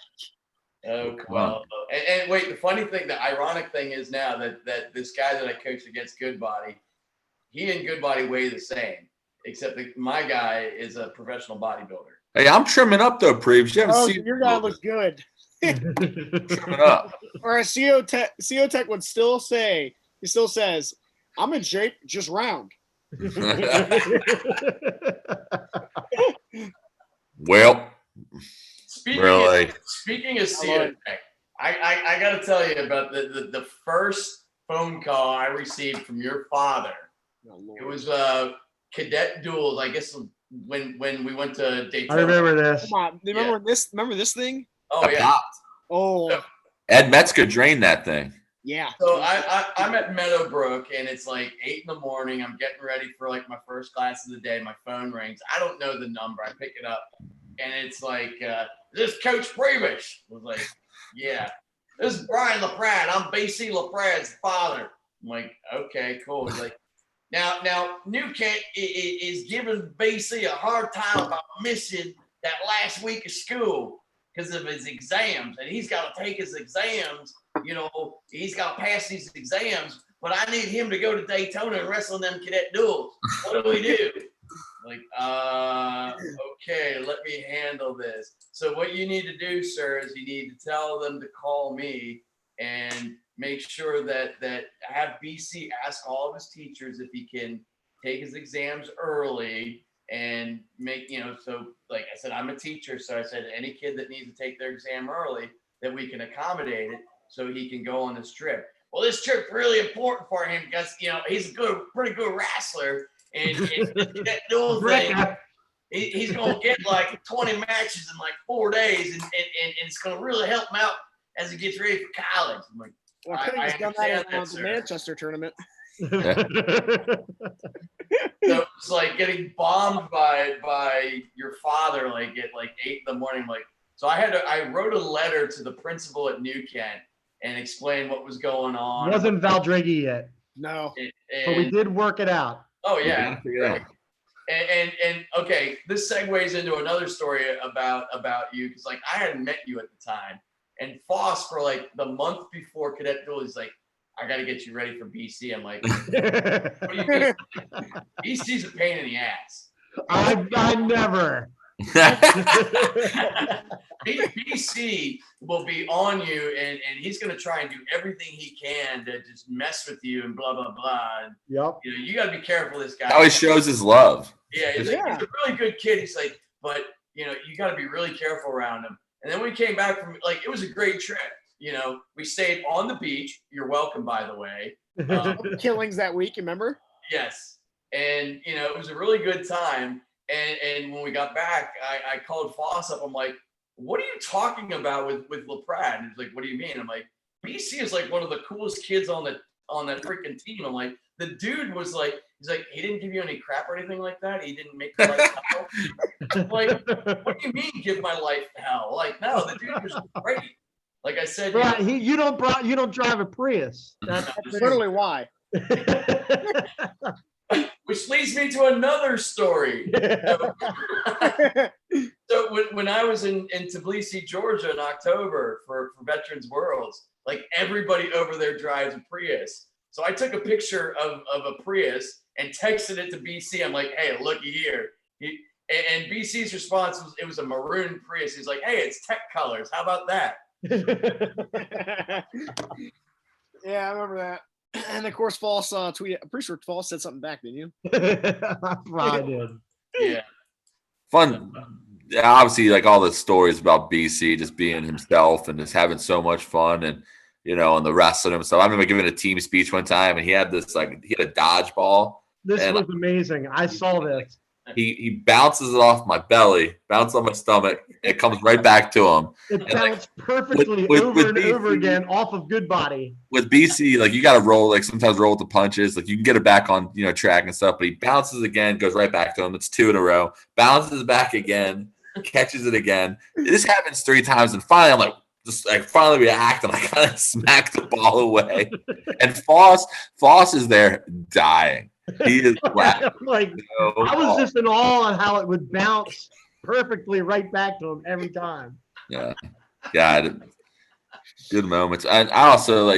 Oh well, and wait. The funny thing, the ironic thing is now that this guy that I coached against Good Body, he and Good Body weigh the same, except that my guy is a professional bodybuilder. Hey, I'm trimming up though, Preebs. You haven't Oh, seen your guy looks good. trimming up. Or as CO Tech would still say, he still says, I'm in shape, just round. Well, Speaking really? speaking of CO Tech, I got to tell you about the first phone call I received from your father. Oh, Lord. It was cadet duels, I guess, when we went to Daytona. I remember this. Come on, remember this? Remember this thing? Oh yeah. Oh, Ed Metzger drained that thing. yeah. So I'm at Meadowbrook, and it's like 8 a.m. I'm getting ready for like my first class of the day. My phone rings. I don't know the number. I pick it up, and it's like, this Coach Prebish. I was like, yeah. This is Brian LaPrade. I'm BC LaPrade's father. I'm like, okay, cool. He's like, now New Kent is giving BC a hard time about missing that last week of school because of his exams, and he's got to take his exams. You know, he's got to pass these exams, but I need him to go to Daytona and wrestle in them cadet duels. What do we do? Like, okay, let me handle this. So what you need to do, sir, is you need to tell them to call me and make sure that have BC ask all of his teachers if he can take his exams early and make, so like I said, I'm a teacher. So I said, any kid that needs to take their exam early, that we can accommodate it so he can go on this trip. Well, this trip's really important for him because, he's a pretty good wrestler. And that dual thing, he's going to get like 20 matches in like 4 days, and it's going to really help him out as he gets ready for college. I'm like, Well, I could have done that in the Manchester tournament. So it's like getting bombed by your father, like at like 8 a.m. Like, so I wrote a letter to the principal at New Kent and explained what was going on. It wasn't Valdriggi yet. No. But we did work it out. Oh yeah. Right. And okay, this segues into another story about you, because like I hadn't met you at the time, and Foss for like the month before cadet duel, he's like, I got to get you ready for BC. I'm like, what do you mean? BC's a pain in the ass. I never. BC will be on you, and he's going to try and do everything he can to just mess with you and blah blah blah. And, yep. You got to be careful. This guy always shows his love. Yeah, he's like, he's a really good kid. He's like, but you got to be really careful around him. And then we came back from, like, it was a great trip. We stayed on the beach. You're welcome, by the way. Killings that week, remember? Yes. And, it was a really good time. And when we got back, I called Foss up. I'm like, what are you talking about with LaPrade? And he's like, what do you mean? I'm like, BC is like one of the coolest kids on that freaking team. I'm like, the dude was like, he's like, he didn't give you any crap or anything like that. He didn't make your life hell. I'm like, what do you mean give my life hell? Like, no, the dude was great. Like I said, right. You don't drive a Prius. That's literally why. Which leads me to another story. So when I was in Tbilisi, Georgia in October for Veterans Worlds, like everybody over there drives a Prius. So I took a picture of a Prius and texted it to BC. I'm like, hey, looky here. And BC's response was, it was a maroon Prius. He's like, hey, it's tech colors. How about that? Yeah, I remember that. And of course, False tweeted. I'm pretty sure False said something back, didn't you? I did. Yeah. Fun. Yeah, obviously, like all the stories about BC just being himself and just having so much fun and, and the wrestling and stuff. I remember giving a team speech one time and he had this, he had a dodgeball. This and was amazing. I saw this. He bounces it off my belly, bounces on my stomach. It comes right back to him. It And, bounced perfectly with over and BC, over again off of Good Body. With BC, you got to roll, sometimes roll with the punches. You can get it back on, track and stuff, but he bounces again, goes right back to him. It's 2 in a row. Bounces back again, catches it again. This happens 3 times, and finally, I'm finally react, and I kind of smack the ball away. And Foss is there dying. He is laughing. I was just in awe on how it would bounce perfectly right back to him every time. Yeah. God. Good moments. And I also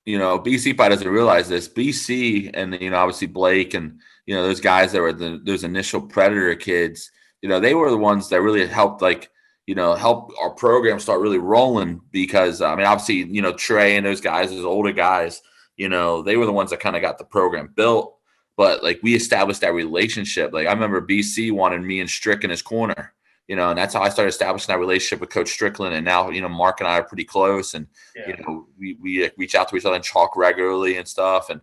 BC probably doesn't realize this. BC and obviously Blake and those guys that were those initial Predator kids, they were the ones that really helped help our program start really rolling because obviously Trey and those guys, those older guys, they were the ones that kind of got the program built. But we established that relationship. I remember BC wanted me and Strick in his corner. And that's how I started establishing that relationship with Coach Strickland. And now, Mark and I are pretty close. And, we reach out to each other and talk regularly and stuff. And,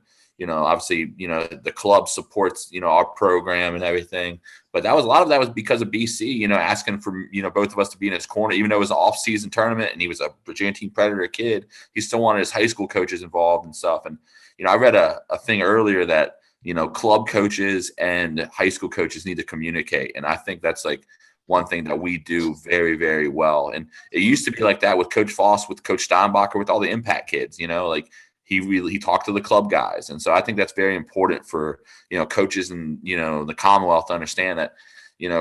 obviously, the club supports, our program and everything. But a lot of that was because of BC, asking for, both of us to be in his corner, even though it was an off-season tournament and he was a Virginia Team Predator kid. He still wanted his high school coaches involved and stuff. And, I read a thing earlier that, club coaches and high school coaches need to communicate. And I think that's one thing that we do very, very well. And it used to be like that with Coach Foss, with Coach Steinbacher, with all the impact kids, he talked to the club guys. And so I think that's very important for, coaches and, the Commonwealth to understand that,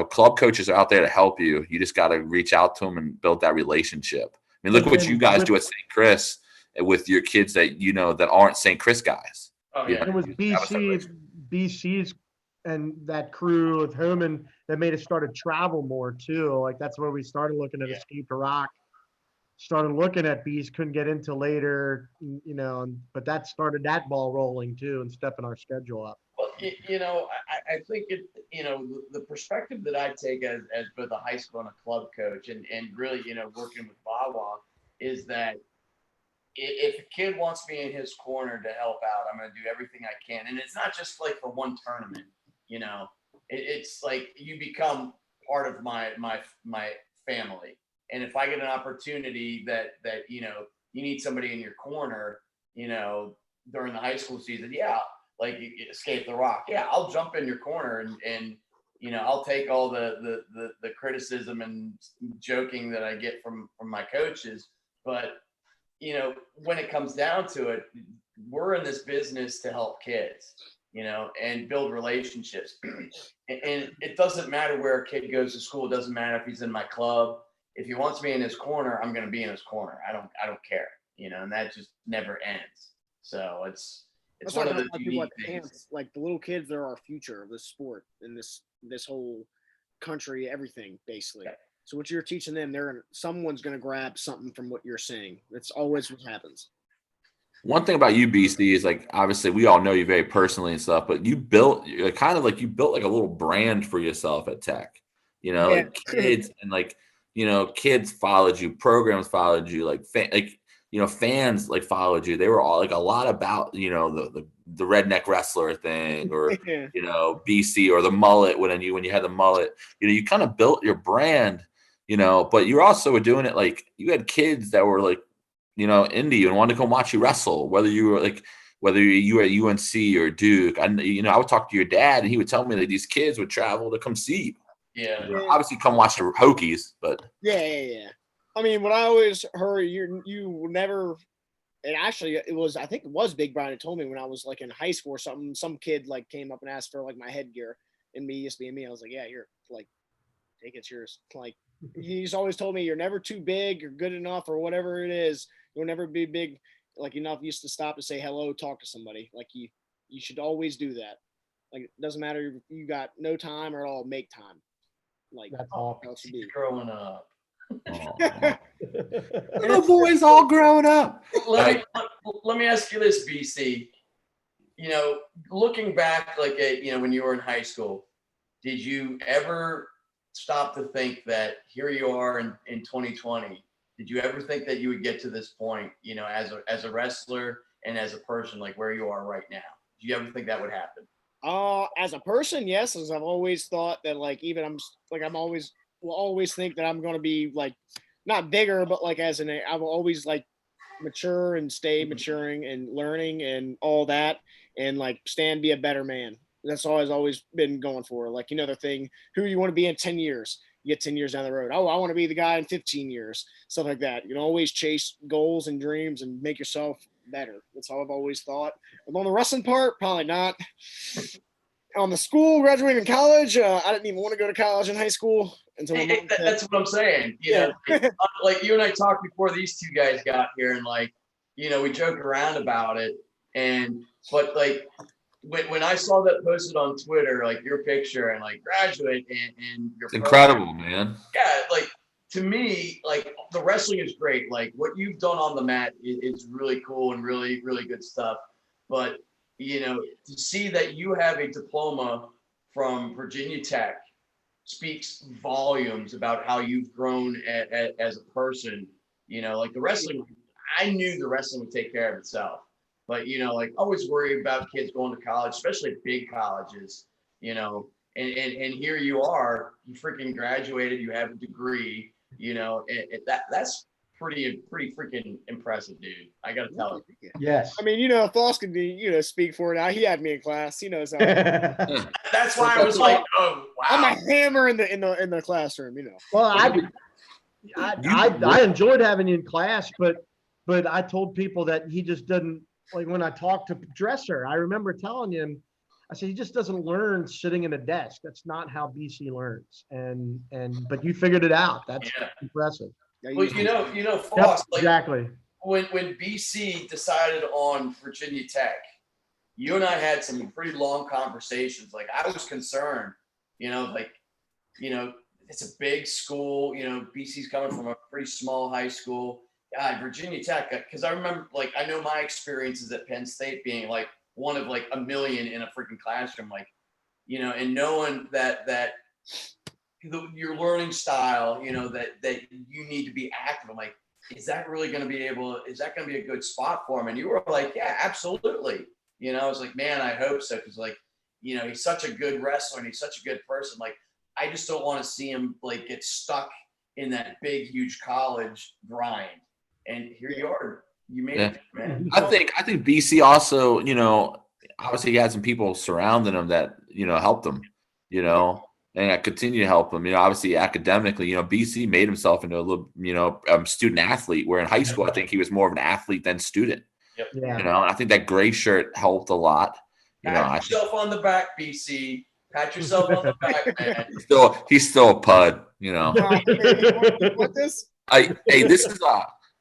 club coaches are out there to help you. You just got to reach out to them and build that relationship. Look what you guys do at St. Chris with your kids that, that aren't St. Chris guys. Oh, yeah. It was BC's and that crew with Homan that made us start to travel more too. That's where we started looking at Escape to Rock, started looking at Beast, couldn't get into later, but that started that ball rolling too and stepping our schedule up. Well, I think the perspective that I take as both a high school and a club coach and really, working with Wawa is that if a kid wants me in his corner to help out, I'm going to do everything I can. And it's not just for one tournament, it's you become part of my family. And if I get an opportunity that, you need somebody in your corner, during the high school season, Escape the Rock. Yeah, I'll jump in your corner and I'll take all the criticism and joking that I get from my coaches. But, when it comes down to it, we're in this business to help kids, and build relationships. And it doesn't matter where a kid goes to school. It doesn't matter if he's in my club. If he wants me in his corner, I'm going to be in his corner. I don't care, and that just never ends. So it's one of the unique things. The little kids, they're our future of this sport and this whole country, everything basically. Okay. So what you're teaching them, someone's going to grab something from what you're saying. That's always what happens. One thing about you, BC, is obviously we all know you very personally and stuff, but you built a little brand for yourself at Tech. Kids and kids followed you, programs followed you, fans followed you. They were all a lot about the redneck wrestler thing or BC or the mullet when you had the mullet. You kind of built your brand. But you also were doing it you had kids that were into you and wanted to come watch you wrestle, whether you were at UNC or Duke. I would talk to your dad and he would tell me that these kids would travel to come see you. Yeah. Obviously come watch the Hokies, but yeah. What I always heard, you never, and actually I think it was Big Brian that told me when I was in high school or something, some kid came up and asked for my headgear and me just being me. I was yeah, here, take it's yours. He's always told me you're never too big or good enough or whatever it is. You'll never be big enough used to stop and say hello, talk to somebody. You should always do that. Like it doesn't matter if you got no time or at all, make time. Like That's all. how it should be. Growing up. Aw. Little boys all grown up. Let me ask you this, BC. You know, looking back, like at, when you were in high school, did you ever stop to think that here you are in 2020? Did you ever think that you would get to this point, as a wrestler and as a person, like where you are right now? Do you ever think that would happen? As a person, yes, as I've always thought that I'm always will always think that I'm gonna be like not bigger, but like I will always like mature and stay maturing and learning and all that and like be a better man. That's always been going for. Like the thing, who you want to be in 10 years. You get 10 years down the road. Oh, I want to be the guy in 15 years, stuff like that. You can always chase goals and dreams and make yourself better. That's how I've always thought. But on the wrestling part, probably not. On the school, graduating college, I didn't even want to go to college in high school until my mom said, That's what I'm saying. Like you and I talked before these two guys got here, and we joked around about it. But like when I saw that posted on Twitter, like your picture and like graduate and your It's incredible, man. Yeah, like to me, like the wrestling is great. Like what you've done on the mat is really cool and really, really good stuff. But to see that you have a diploma from Virginia Tech speaks volumes about how you've grown as a person. Like the wrestling, I knew the wrestling would take care of itself. But, like always worry about kids going to college, especially big colleges, and here you are, you freaking graduated, you have a degree, that's pretty freaking impressive, dude. I got to tell you. Yes. I mean, Foss could be, speak for it. He had me in class. He knows how. That's why I was like, oh, wow. I'm a hammer in the classroom, Well, I enjoyed having you in class, but I told people that he just doesn't, like when I talked to Dresser, I remember telling him, I said, he just doesn't learn sitting in a desk. That's not how BC learns. But you figured it out. That's impressive. Well, Foss, yep, exactly. When BC decided on Virginia Tech, you and I had some pretty long conversations. Like I was concerned, it's a big school, BC's coming from a pretty small high school. God, Virginia Tech, because I remember, like, I know my experiences at Penn State being like one of like a million in a freaking classroom, like, and knowing that your learning style, that you need to be active. I'm like, is that going to be a good spot for him? And you were like, yeah, absolutely. I was like, man, I hope so. Cause like, he's such a good wrestler and he's such a good person. Like, I just don't want to see him like get stuck in that big, huge college grind. And here you are. You made it, man. I think BC also, obviously he had some people surrounding him that, helped him, and I continue to help him. Obviously academically, BC made himself into a little, student athlete, where in high school, I think he was more of an athlete than student. Yep. Yeah. And I think that gray shirt helped a lot. Pat yourself on the back, BC. Pat yourself on the back, man. He's still a pud, What this? This is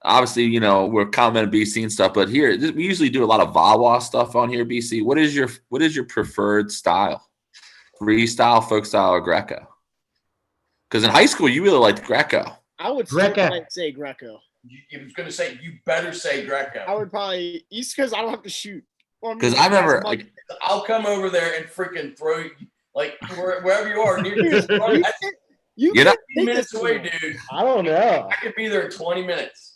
obviously, we're commenting BC and stuff, but here we usually do a lot of VAWA stuff on here. BC, what is your preferred style? Freestyle, folk style, or Greco? Because in high school, you really liked Greco. I would say Greco. You was going to say, you better say Greco. I would probably East because I don't have to shoot. Because I remember, I'll come over there and freaking throw you, like wherever you are. You get 15 minutes away, dude. I don't know. I could be there in 20 minutes.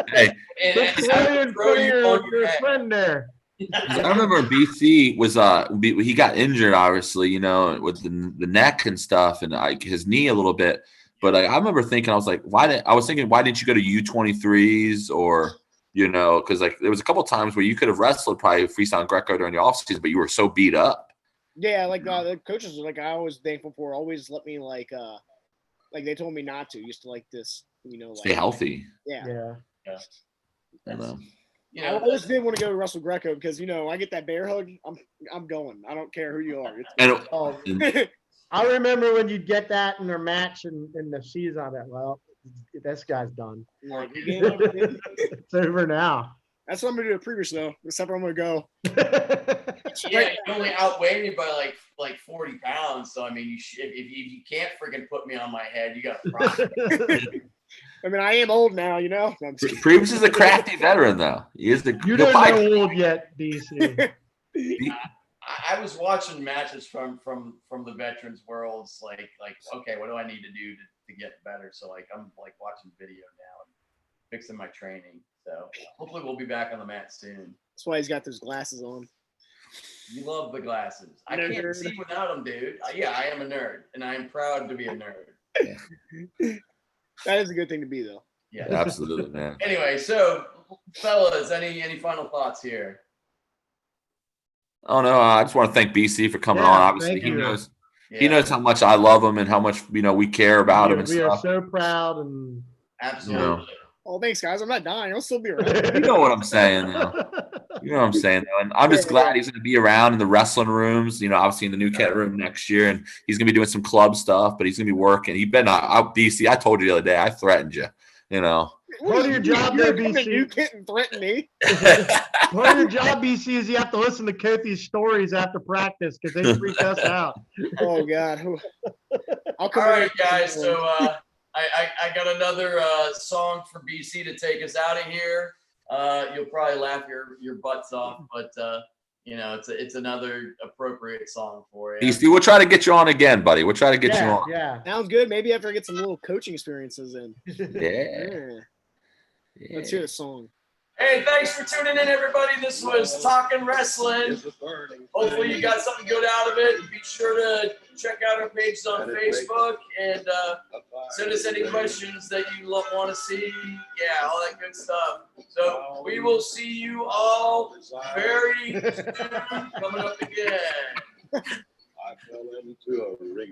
Hey, and throw your friend there. I remember BC was he got injured, obviously, with the neck and stuff, and his knee a little bit. But I remember thinking, I was like, why didn't you go to U23s or because like there was a couple of times where you could have wrestled probably freestyle and Greco during the off season, but you were so beat up. Yeah, like the coaches, like I was thankful for, always let me like they told me not to. Used to like this, stay healthy. Yeah. I always did want to go to Russell Greco because I get that bear hug. I'm going. I don't care who you are. I remember when you get that in their match in the season. I thought, well, this guy's done. Like, it's over now. That's what I'm gonna do at previous though. Except I'm gonna go. Yeah, you only outweigh me by like 40 pounds. So I mean, if you can't freaking put me on my head, you got a problem. I mean, I am old now, you know. No, I'm just kidding. Previous is a crafty veteran, though. He is the. You he'll don't probably- know old yet, BC. I was watching matches from the veterans worlds, like okay, what do I need to do to get better? So like I'm like watching video now and fixing my training. So hopefully we'll be back on the mat soon. That's why he's got those glasses on. You love the glasses. I can't Nerd. see without them, dude. Yeah, I am a nerd, and I am proud to be a nerd. That is a good thing to be, though. Yeah. Absolutely, man. Anyway, so fellas, any final thoughts here? Oh no, I just want to thank BC for coming Yeah, on. Obviously, thank he you. knows Yeah, he knows how much I love him and how much we care about him and We are stuff. so proud and absolutely. Oh, thanks, guys. I'm not dying. I'll still be around. You know what I'm saying, though. You know what I'm saying, though. And I'm just glad he's going to be around in the wrestling rooms. Obviously in the new cat room next year, and he's going to be doing some club stuff. But he's going to be working. He better not. BC, I told you the other day. I threatened you. Part of your job there, BC. You can't threaten me. Part of your job, BC, is you have to listen to Kofi's stories after practice because they freak us out. Oh God. I'll come All right, in. guys. So I got another song for BC to take us out of here. You'll probably laugh your butts off, but it's another appropriate song for you. BC, we'll try to get you on again, buddy. We'll try to get you on. Yeah. Sounds good. Maybe after I get some little coaching experiences in. Yeah. Let's hear the song. Hey, thanks for tuning in, everybody. This was Talkin' Wrestling. Hopefully you got something good out of it. Be sure to check out our pages on Facebook and send us any questions that you want to see. Yeah, all that good stuff. So we will see you all very soon coming up again. I fell into a ring.